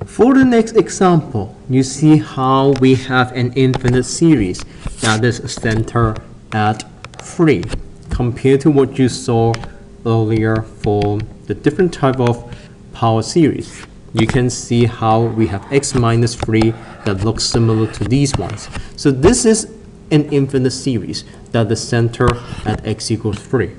For the next example, you see how we have an infinite series that is centered at 3 compared to what you saw earlier for the different type of power series. You can see how we have x minus 3 that looks similar to these ones. So this is an infinite series that is centered at x equals 3.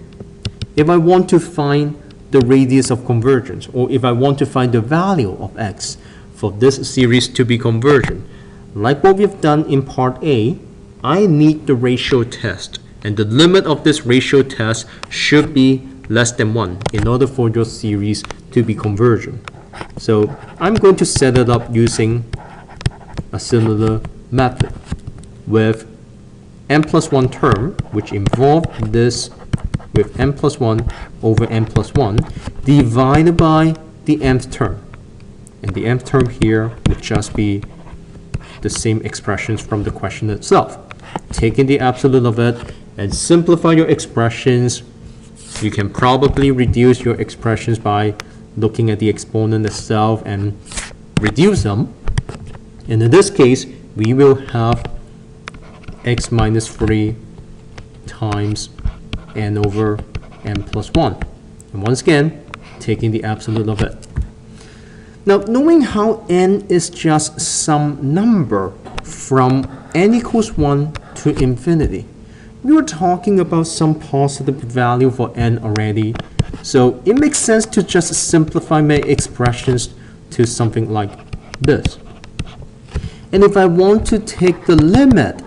If I want to find the radius of convergence, or if I want to find the value of x for this series to be convergent, like what we've done in part A, I need the ratio test, and the limit of this ratio test should be less than 1 in order for your series to be convergent. So I'm going to set it up using a similar method with n plus 1 term, which involve this with n plus 1 over n plus 1 divided by the nth term. And the nth term here would just be the same expressions from the question itself. Taking the absolute of it and simplify your expressions, you can probably reduce your expressions by looking at the exponent itself and reduce them. And in this case, we will have x minus 3 times n over n plus 1. And once again, taking the absolute of it. Now, knowing how n is just some number from n equals 1 to infinity, we were talking about some positive value for n already. So it makes sense to just simplify my expressions to something like this. And if I want to take the limit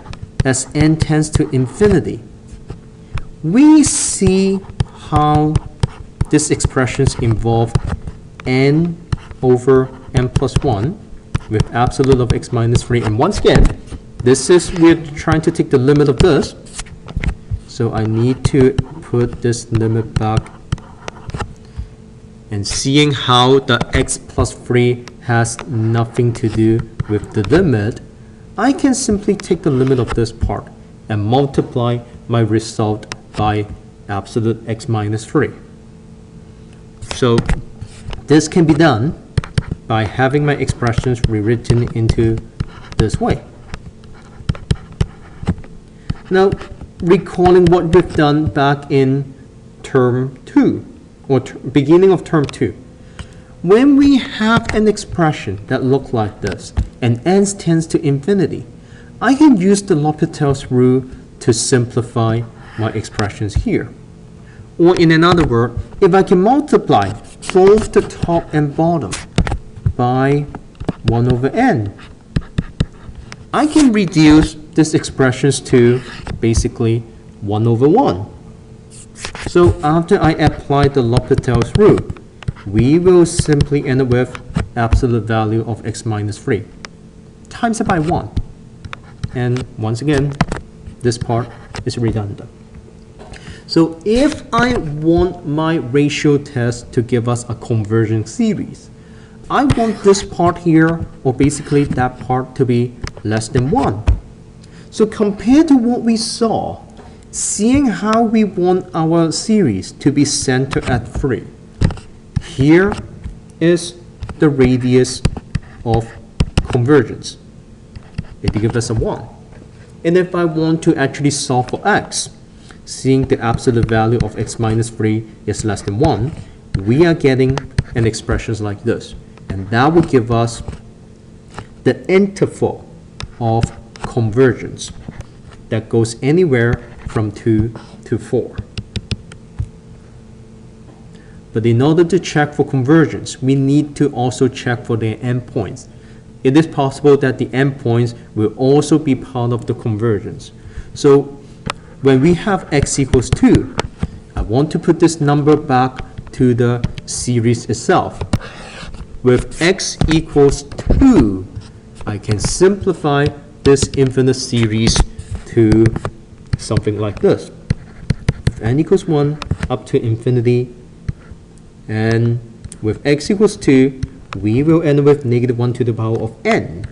as n tends to infinity, we see how these expressions involve n over n plus 1 with absolute of x minus 3. And once again, we're trying to take the limit of this. So I need to put this limit back. And seeing how the x plus 3 has nothing to do with the limit, I can simply take the limit of this part and multiply my result by absolute x minus 3. So this can be done by having my expressions rewritten into this way. Now, recalling what we've done back in term 2, or beginning of term 2. When we have an expression that looks like this, and n tends to infinity, I can use the L'Hopital's rule to simplify my expressions here. Or in another word, if I can multiply both the top and bottom by 1 over n, I can reduce these expressions to basically 1 over 1. So after I apply the L'Hopital's rule, we will simply end up with absolute value of x minus 3. Times it by 1. And once again, this part is redundant. So if I want my ratio test to give us a convergent series, I want this part here, or basically that part, to be less than 1. So compared to what we saw, seeing how we want our series to be centered at 3, here is the radius of convergence. It gives us a 1. And if I want to actually solve for x, seeing the absolute value of x minus 3 is less than 1, we are getting an expression like this. And that will give us the interval of convergence that goes anywhere from 2 to 4. But in order to check for convergence, we need to also check for the endpoints. It is possible that the endpoints will also be part of the convergence. So when we have x equals 2, I want to put this number back to the series itself. With x equals 2, I can simplify this infinite series to something like this. With n equals 1 up to infinity, and with x equals 2, we will end with negative 1 to the power of n.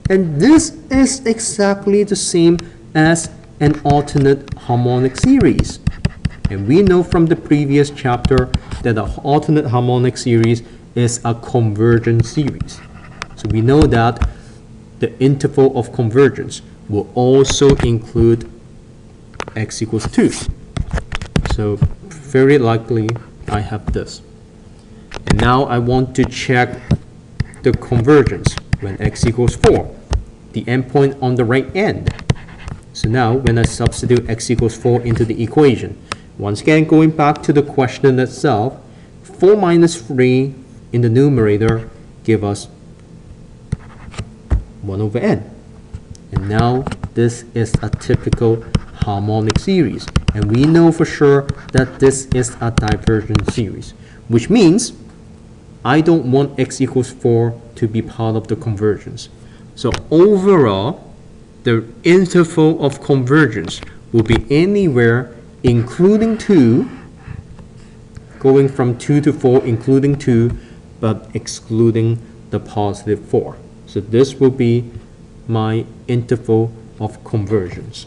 And this is exactly the same as an alternate harmonic series. And we know from the previous chapter that an alternate harmonic series is a convergent series. So we know that the interval of convergence will also include x equals 2. So very likely I have this. And now I want to check the convergence when x equals 4, the endpoint on the right end. So now when I substitute x equals 4 into the equation, once again going back to the question itself, 4 minus 3 in the numerator give us 1 over n. And now this is a typical harmonic series. And we know for sure that this is a divergent series, which means I don't want x equals 4 to be part of the convergence. So overall, the interval of convergence will be anywhere including 2, going from 2 to 4, including 2, but excluding the positive 4. So this will be my interval of convergence.